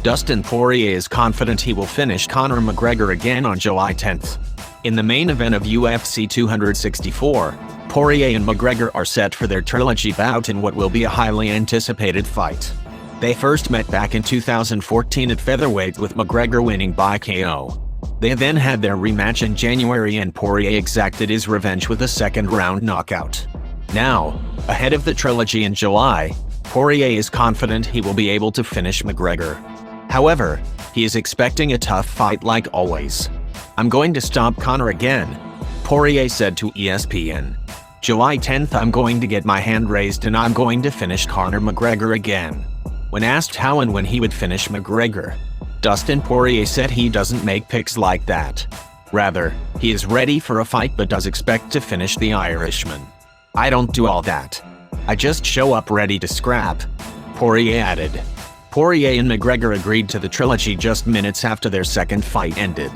Dustin Poirier is confident he will finish Conor McGregor again on July 10th. In the main event of UFC 264, Poirier and McGregor are set for their trilogy bout in what will be a highly anticipated fight. They first met back in 2014 at featherweight, with McGregor winning by KO. They then had their rematch in January and Poirier exacted his revenge with a second-round knockout. Now, ahead of the trilogy in July, Poirier is confident he will be able to finish McGregor. However, he is expecting a tough fight like always. "I'm going to stop Conor again," Poirier said to ESPN. "July 10th I'm going to get my hand raised and I'm going to finish Conor McGregor again." When asked how and when he would finish McGregor, Dustin Poirier said he doesn't make picks like that. Rather, he is ready for a fight but does expect to finish the Irishman. "I don't do all that. I just show up ready to scrap," Poirier added. Poirier and McGregor agreed to the trilogy just minutes after their second fight ended.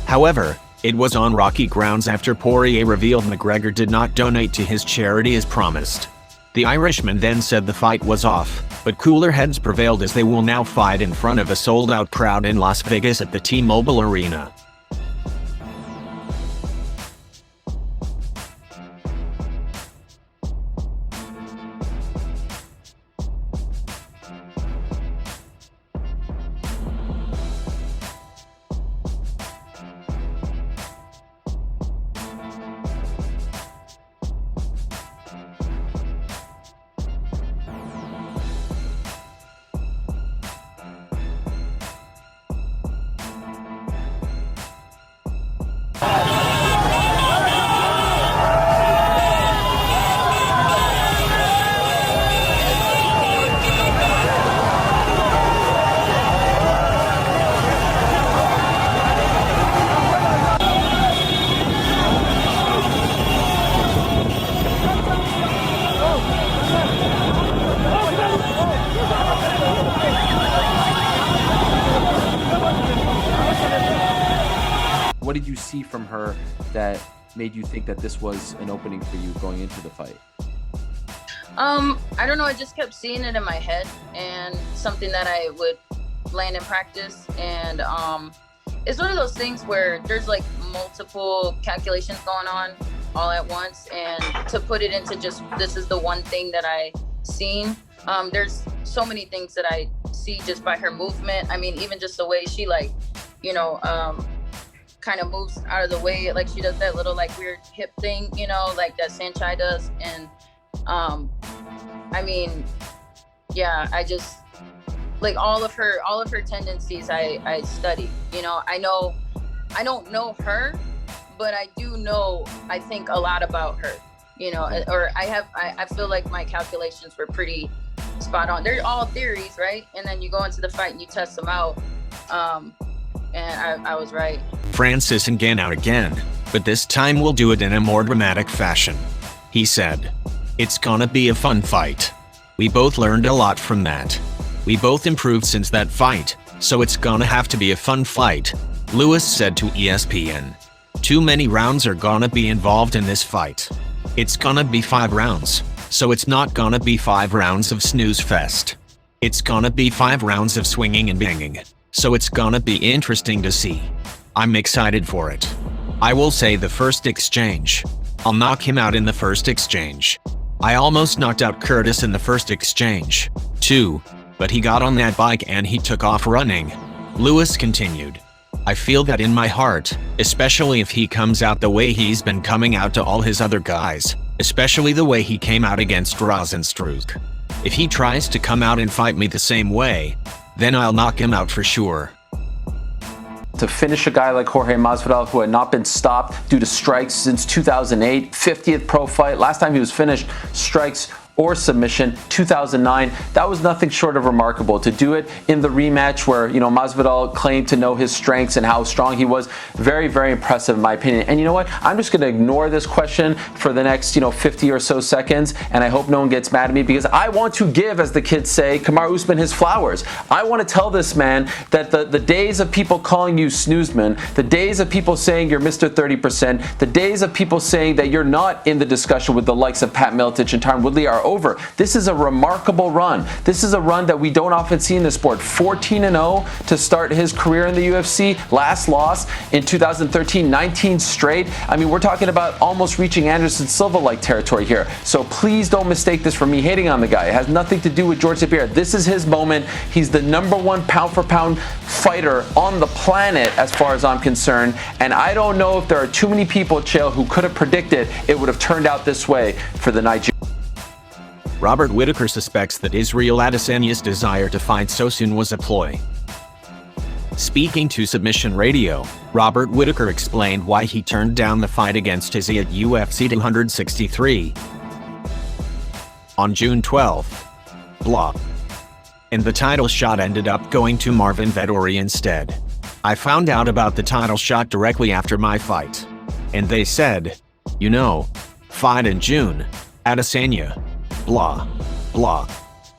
However, it was on rocky grounds after Poirier revealed McGregor did not donate to his charity as promised. The Irishman then said the fight was off, but cooler heads prevailed as they will now fight in front of a sold-out crowd in Las Vegas at the T-Mobile Arena. What did you see from her that made you think that this was an opening for you going into the fight? I don't know, I just kept seeing it in my head and something that I would land in practice. And it's one of those things where there's like multiple calculations going on all at once, and to put it into just this is the one thing that I seen. There's so many things that I see just by her movement. I mean, even just the way she kind of moves out of the way, like she does that little like weird hip thing, like that Sanchai does. And I mean, yeah, I just like all of her tendencies I study. I don't know her, but I do know, I think a lot about her, or I feel like my calculations were pretty spot on. They're all theories, right? And then you go into the fight and you test them out. And I was right. Francis Ngannou again, but this time we'll do it in a more dramatic fashion. He said, "It's gonna be a fun fight. We both learned a lot from that. We both improved since that fight, so it's gonna have to be a fun fight," Lewis said to ESPN. "Too many rounds are gonna be involved in this fight. It's gonna be 5 rounds, so it's not gonna be 5 rounds of snooze fest. It's gonna be 5 rounds of swinging and banging. So it's gonna be interesting to see. I'm excited for it. I will say the first exchange. I'll knock him out in the first exchange. I almost knocked out Curtis in the first exchange, too, but he got on that bike and he took off running," Lewis continued. "I feel that in my heart, especially if he comes out the way he's been coming out to all his other guys, especially the way he came out against Rozenstruik. If he tries to come out and fight me the same way, then I'll knock him out for sure." To finish a guy like Jorge Masvidal, who had not been stopped due to strikes since 2008, 50th pro fight. Last time he was finished, strikes or submission, 2009. That was nothing short of remarkable. To do it in the rematch where, Masvidal claimed to know his strengths and how strong he was, very, very impressive in my opinion. And you know what? I'm just going to ignore this question for the next, 50 or so seconds, and I hope no one gets mad at me because I want to give, as the kids say, Kamaru Usman his flowers. I want to tell this man that the days of people calling you snoozman, the days of people saying you're Mr. 30%, the days of people saying that you're not in the discussion with the likes of Pat Miletich and Tyron Woodley are over. This is a remarkable run. This is a run that we don't often see in the sport. 14-0 to start his career in the UFC. Last loss in 2013, 19 straight. I mean, we're talking about almost reaching Anderson Silva-like territory here. So please don't mistake this for me hating on the guy. It has nothing to do with George St. Pierre. This is his moment. He's the #1 pound-for-pound fighter on the planet as far as I'm concerned. And I don't know if there are too many people, Chael, who could have predicted it would have turned out this way for the Nigerian. Robert Whittaker suspects that Israel Adesanya's desire to fight so soon was a ploy. Speaking to Submission Radio, Robert Whittaker explained why he turned down the fight against Izzy at UFC 263 on June 12th. Blah. And the title shot ended up going to Marvin Vettori instead. I found out about the title shot directly after my fight. And they said, you know, fight in June, Adesanya, blah, blah.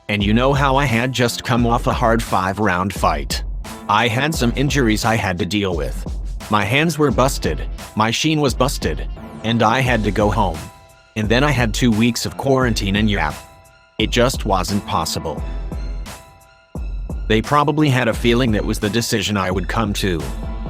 And you know how I had just come off a hard 5-round fight. I had some injuries I had to deal with. My hands were busted, my shin was busted, and I had to go home. And then I had 2 weeks of quarantine and yap. It just wasn't possible. They probably had a feeling that was the decision I would come to.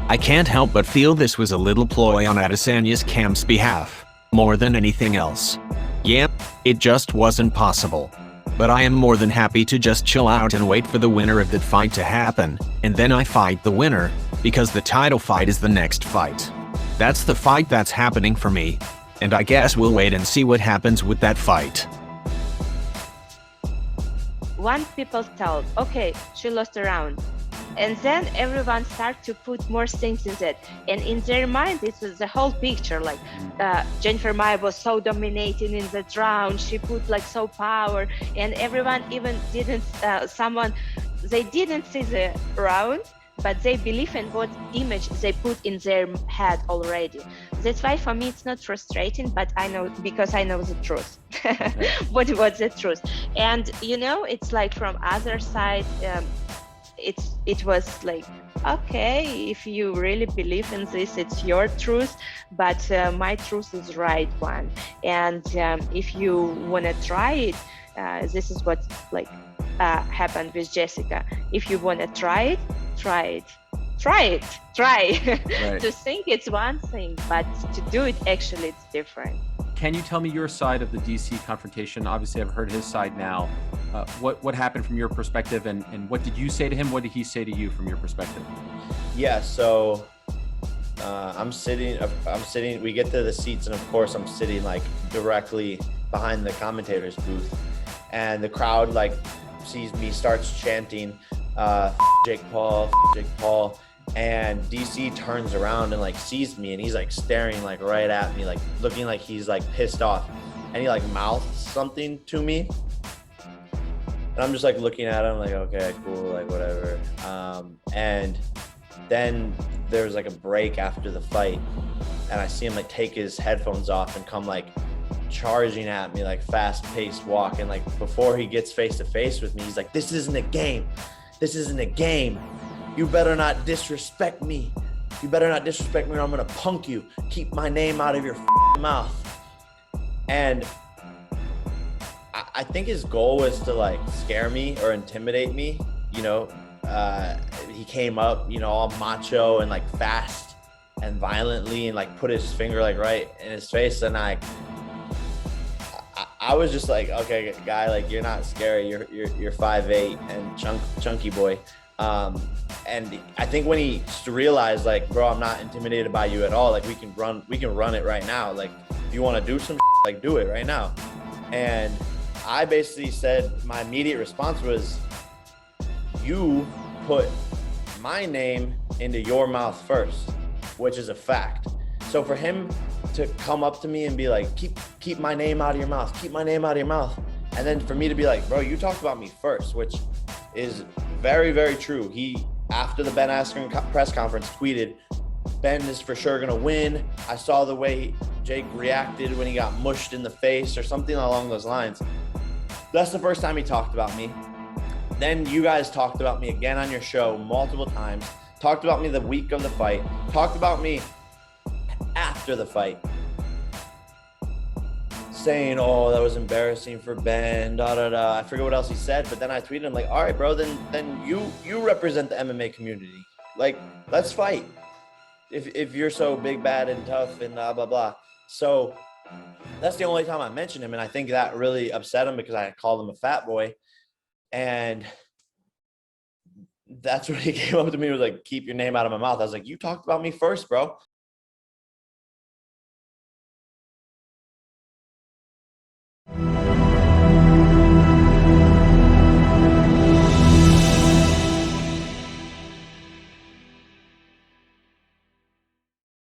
I can't help but feel this was a little ploy on Adesanya's camp's behalf, more than anything else. Yeah, it just wasn't possible. But I am more than happy to just chill out and wait for the winner of that fight to happen, and then I fight the winner, because the title fight is the next fight. That's the fight that's happening for me, and I guess we'll wait and see what happens with that fight. Once people thought, okay, she lost a round. And then everyone started to put more things in it. And in their mind, it was the whole picture. Like Jennifer Maia was so dominating in that round. She put like so power. And everyone even didn't, they didn't see the round, but they believe in what image they put in their head already. That's why for me it's not frustrating, but I know, because I know the truth. What's the truth? And you know, it's like from other side, it was like, okay, if you really believe in this, it's your truth, but my truth is right one. And if you want to try it, this is what like happened with Jessica. If you want to try it, try it. Right. To think it's one thing, but to do it, actually it's different. Can you tell me your side of the DC confrontation? Obviously, I've heard his side now. What happened from your perspective, and what did you say to him? What did he say to you from your perspective? Yeah, so I'm sitting, we get to the seats, and of course I'm sitting like directly behind the commentator's booth, and the crowd like sees me, starts chanting, Jake Pual, Jake Pual. And DC turns around and like sees me, and he's like staring like right at me, like looking like he's like pissed off, and he like mouths something to me, and I'm just like looking at him like, okay, cool, like whatever. And then there's like a break after the fight, and I see him like take his headphones off and come like charging at me, like fast-paced walk, and like before he gets face to face with me, he's like, this isn't a game, this isn't a game. You better not disrespect me. You better not disrespect me or I'm gonna punk you. Keep my name out of your mouth. And I think his goal was to like scare me or intimidate me. You know, he came up, you know, all macho and like fast and violently, and like put his finger like right in his face. And I was just like, okay, guy, like you're not scary. You're 5'8" and chunky boy. And I think when he realized, like, bro, I'm not intimidated by you at all. Like, we can run it right now. Like, if you want to do some like, do it right now. And I basically said, my immediate response was, you put my name into your mouth first, which is a fact. So for him to come up to me and be like, keep my name out of your mouth, keep my name out of your mouth. And then for me to be like, bro, you talked about me first, which is very, very true. He, after the Ben Askren press conference, tweeted, Ben is for sure gonna win. I saw the way Jake reacted when he got mushed in the face or something along those lines. That's the first time he talked about me. Then you guys talked about me again on your show multiple times, talked about me the week of the fight, talked about me after the fight. saying, oh, that was embarrassing for Ben, da da da. I forget what else he said, but then I tweeted him like, all right, bro, then you represent the MMA community. Like, let's fight. If you're so big, bad, and tough, and blah blah blah. So that's the only time I mentioned him, and I think that really upset him because I called him a fat boy, and that's when he came up to me and was like, keep your name out of my mouth. I was like, you talked about me first, bro.